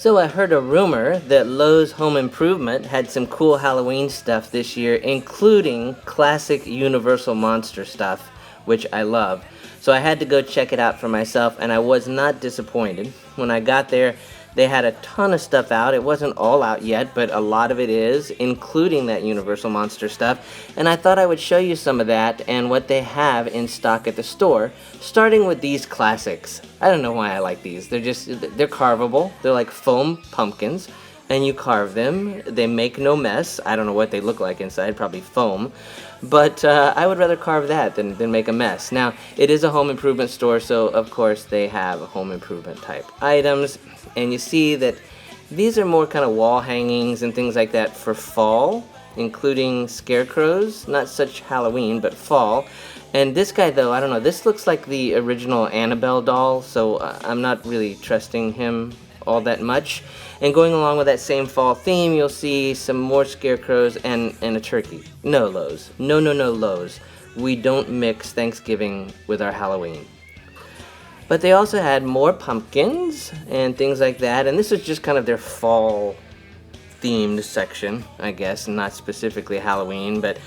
So I heard a rumor that Lowe's Home Improvement had some cool Halloween stuff this year, including classic Universal Monster stuff, which I love. So I had to go check it out for myself, and I was not disappointed. When I got there, they had a ton of stuff out. It wasn't all out yet, but a lot of it is, including that Universal Monster stuff. And I thought I would show you some of that and what they have in stock at the store, starting with these classics. I don't know why I like these. They're carvable. They're like foam pumpkins, and you carve them. They make no mess. I don't know what they look like inside, probably foam. But I would rather carve that than make a mess. Now, it is a home improvement store, so of course they have home improvement type items. And you see that these are more kind of wall hangings and things like that for fall, including scarecrows. Not such Halloween, but fall. And this guy, though, I don't know, this looks like the original Annabelle doll, so I'm not really trusting him all that much. And going along with that same fall theme, you'll see some more scarecrows and a turkey. No, Lowe's. No, Lowe's. We don't mix Thanksgiving with our Halloween. But they also had more pumpkins and things like that, and this is just kind of their fall themed section, I guess, not specifically Halloween, but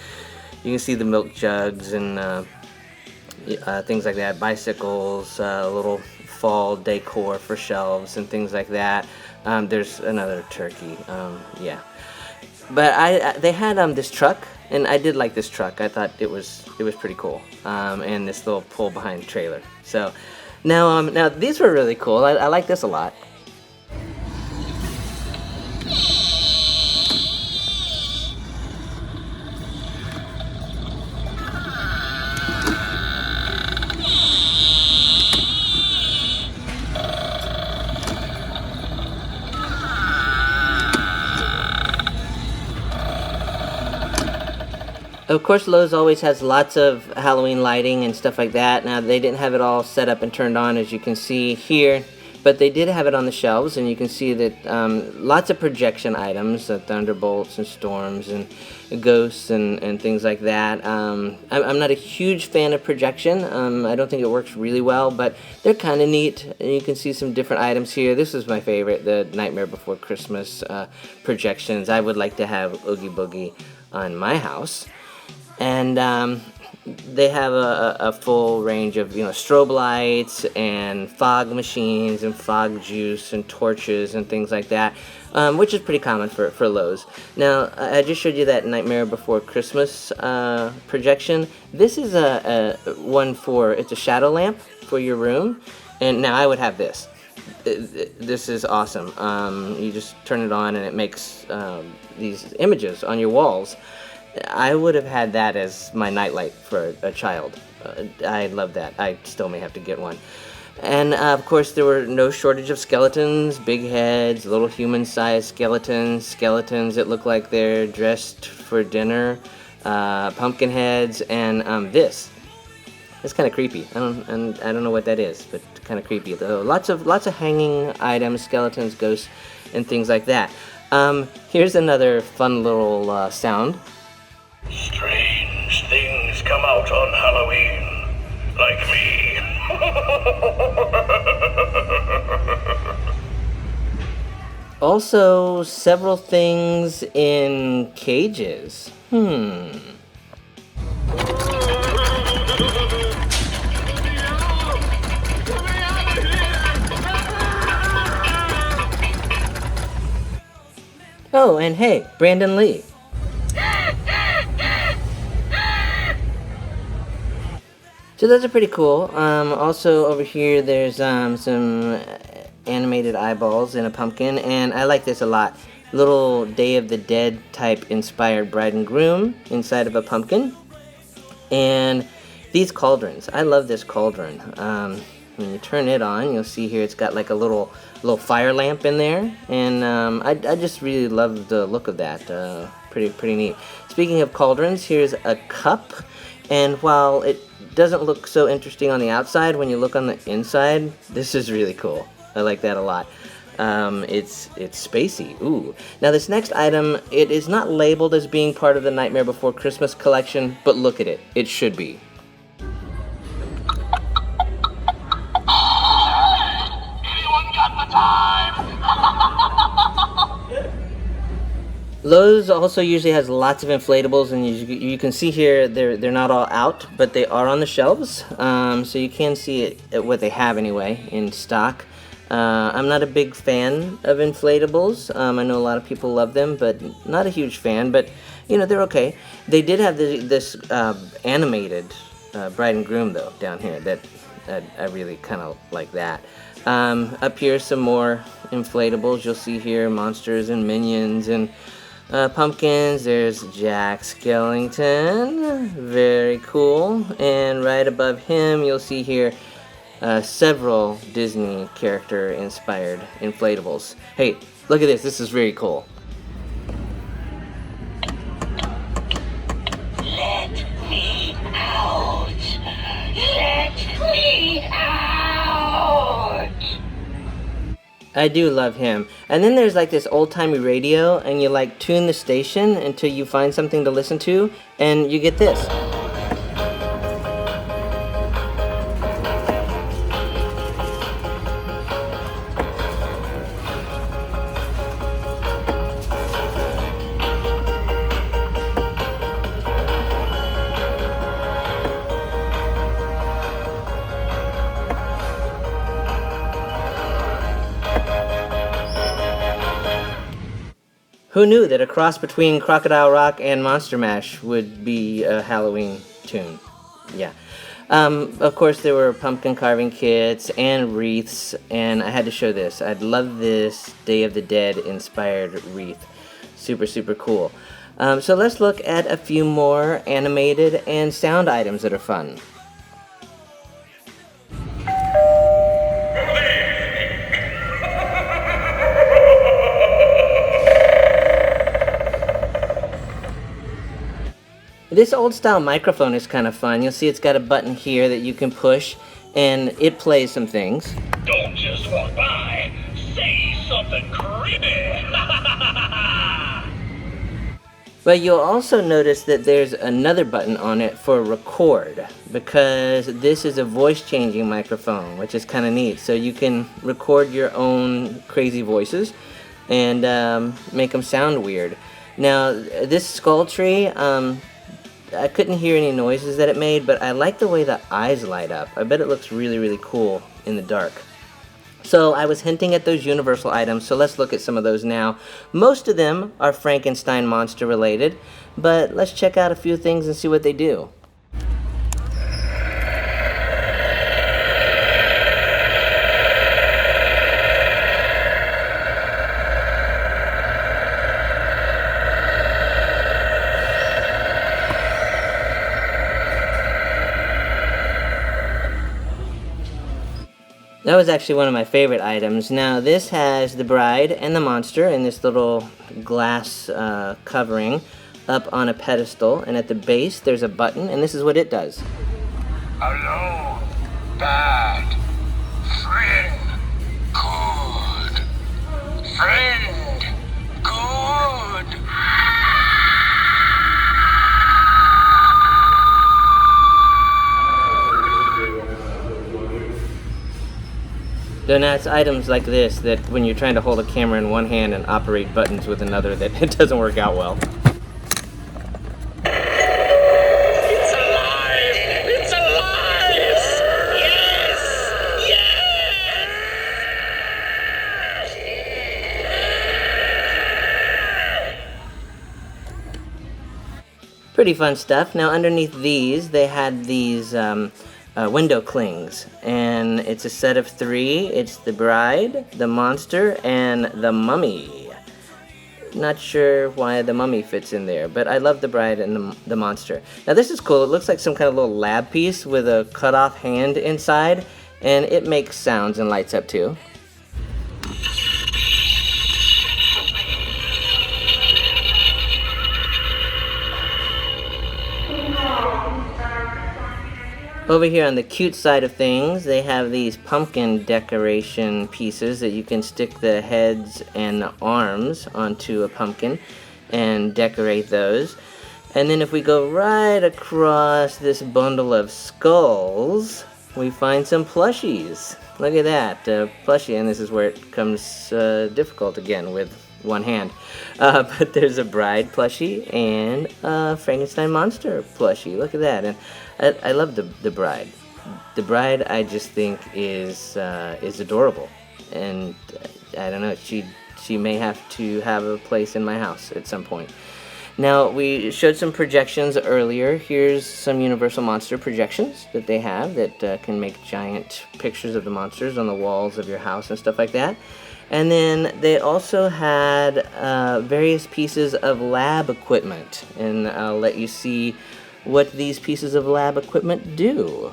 you can see the milk jugs and things like that, bicycles, little fall decor for shelves and things like that. There's another turkey, yeah. But they had this truck, and I did like this truck. I thought it was pretty cool, and this little pull behind trailer. So now these were really cool. I like this a lot. Of course, Lowe's always has lots of Halloween lighting and stuff like that. Now, they didn't have it all set up and turned on, as you can see here, but they did have it on the shelves, and you can see that lots of projection items, thunderbolts and storms and ghosts and things like that. I'm not a huge fan of projection. I don't think it works really well, but they're kind of neat. And you can see some different items here. This is my favorite, the Nightmare Before Christmas projections. I would like to have Oogie Boogie on my house. And they have a full range of, strobe lights and fog machines and fog juice and torches and things like that, which is pretty common for Lowe's. Now, I just showed you that Nightmare Before Christmas projection. This is one it's a shadow lamp for your room, and now I would have this. This is awesome. You just turn it on and it makes these images on your walls. I would have had that as my nightlight for a child. I love that. I still may have to get one. And of course, there were no shortage of skeletons, big heads, little human-sized skeletons that look like they're dressed for dinner, pumpkin heads, and this. It's kind of creepy. I don't know what that is, but kind of creepy. Though lots of hanging items, skeletons, ghosts, and things like that. Here's another fun little sound. Strange things come out on Halloween, like me. Also, several things in cages. Oh, and hey, Brandon Lee. So those are pretty cool. Also over here there's some animated eyeballs in a pumpkin, and I like this a lot. Little Day of the Dead type inspired bride and groom inside of a pumpkin. And these cauldrons. I love this cauldron. When you turn it on, you'll see here it's got like a little fire lamp in there, and I just really love the look of that. Pretty neat. Speaking of cauldrons, here's a cup, and while it doesn't look so interesting on the outside, when you look on the inside, this is really cool. I like that a lot. It's spacey. Ooh. Now this next item, it is not labeled as being part of the Nightmare Before Christmas collection, but look at it. It should be. Anyone got the time? Lowe's also usually has lots of inflatables, and you can see here they're not all out, but they are on the shelves, so you can see what they have anyway in stock. I'm not a big fan of inflatables. I know a lot of people love them, but not a huge fan. But you know, they're okay. They did have this animated bride and groom though down here that I really kind of like that. Up here, some more inflatables. You'll see here monsters and minions and pumpkins. There's Jack Skellington, very cool. And right above him, you'll see here several Disney character inspired inflatables. Hey, look at this. This is very cool. Let me out! Let me out! I do love him. And then there's like this old-timey radio, and you like tune the station until you find something to listen to, and you get this. Who knew that a cross between Crocodile Rock and Monster Mash would be a Halloween tune? Yeah. Of course, there were pumpkin carving kits and wreaths, and I had to show this. I love this Day of the Dead inspired wreath. Super, super cool. So let's look at a few more animated and sound items that are fun. This old style microphone is kind of fun. You'll see it's got a button here that you can push, and it plays some things. Don't just walk by. Say something creepy. But you'll also notice that there's another button on it for record, because this is a voice changing microphone, which is kind of neat. So you can record your own crazy voices and make them sound weird. Now, this skull tree, I couldn't hear any noises that it made, but I like the way the eyes light up. I bet it looks really, really cool in the dark. So I was hinting at those Universal items, so let's look at some of those now. Most of them are Frankenstein monster related, but let's check out a few things and see what they do. That was actually one of my favorite items. Now this has the bride and the monster in this little glass covering up on a pedestal, and at the base there's a button, and this is what it does. Hello, bad. Friend, good. Friend, good. So now it's items like this that when you're trying to hold a camera in one hand and operate buttons with another, that it doesn't work out well. It's alive! It's alive! Yes! Yes! Pretty fun stuff. Now underneath these, they had these window clings, and it's a set of 3. It's the bride, the monster, and the mummy. Not sure why the mummy fits in there, but I love the bride and the monster. Now this is cool. It looks like some kind of little lab piece with a cut off hand inside, and it makes sounds and lights up too. Over here on the cute side of things, they have these pumpkin decoration pieces that you can stick the heads and the arms onto a pumpkin and decorate those. And then if we go right across this bundle of skulls, we find some plushies. Look at that, plushie, and this is where it becomes difficult again with one hand. But there's a bride plushie and a Frankenstein monster plushie. Look at that. And I love the bride. The bride, I just think is adorable, and I don't know. She may have to have a place in my house at some point. Now, we showed some projections earlier. Here's some Universal Monster projections that they have that can make giant pictures of the monsters on the walls of your house and stuff like that. And then they also had various pieces of lab equipment, and I'll let you see what these pieces of lab equipment do.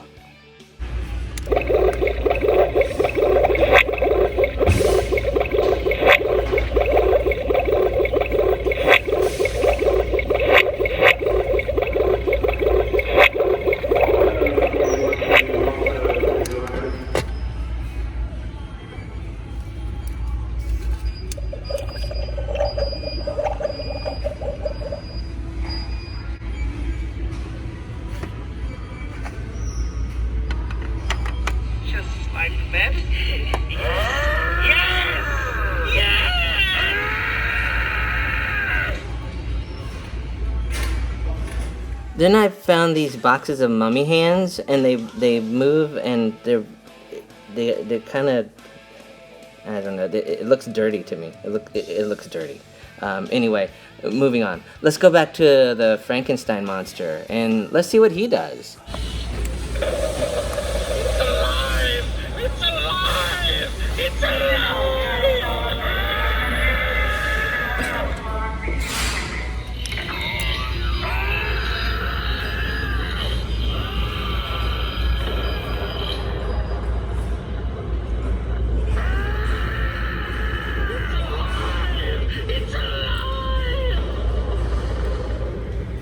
Just like that. Yes! Yes! Then I found these boxes of mummy hands, and they move, and they're kind of, I don't know. It looks dirty to me. It looks dirty. Anyway, moving on. Let's go back to the Frankenstein monster, and let's see what he does. It's alive! It's alive! It's alive!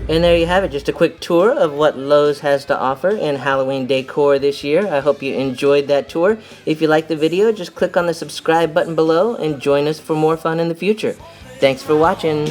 And there you have it, just a quick tour of what Lowe's has to offer in Halloween decor this year. I hope you enjoyed that tour. If you liked the video, just click on the subscribe button below and join us for more fun in the future. Thanks for watching.